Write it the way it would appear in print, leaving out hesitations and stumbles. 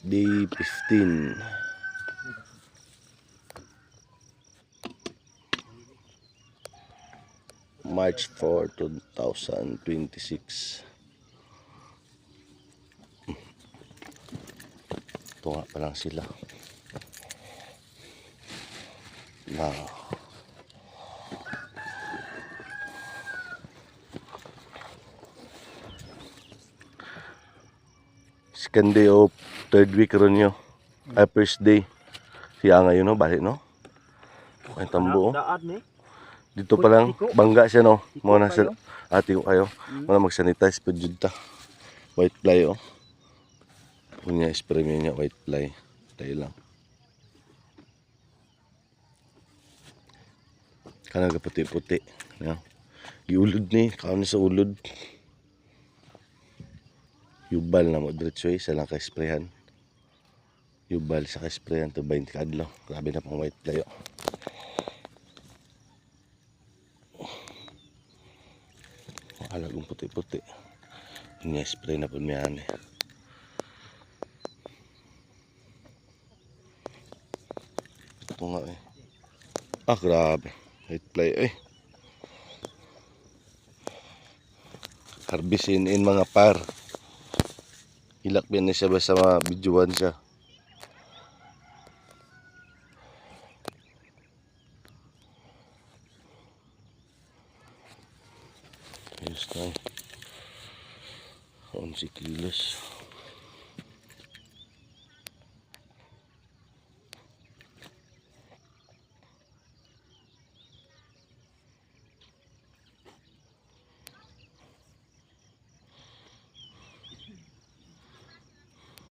Day 15. March 4, 2026. Ito nga pa lang sila. Wow. Second day of third week ron nyo. Ay, first day. Siya ngayon, no? Balik, no? Ay, tambo, oh. Dito pa lang, bangga siya, no? Muna sa ati ko kayo. Muna mag-sanitize pa dyan ta. White fly, oh. Punya spray niya, white fly. Tayo lang. Kanaga puti-puti. Iulod ni, kaon sa ulod. Yubal na mo diretso sa lang ka-sprayan. Yubal sa ka-sprayan to 20 kadlaw. Grabe na pang white fly, oh. Alagong puti-puti. Punya spray na po niyan, eh. Ito nga, eh. Ah, grabe. White fly, eh. Harbisin in mga par. Hilak din siya basta mga bidyuan siya.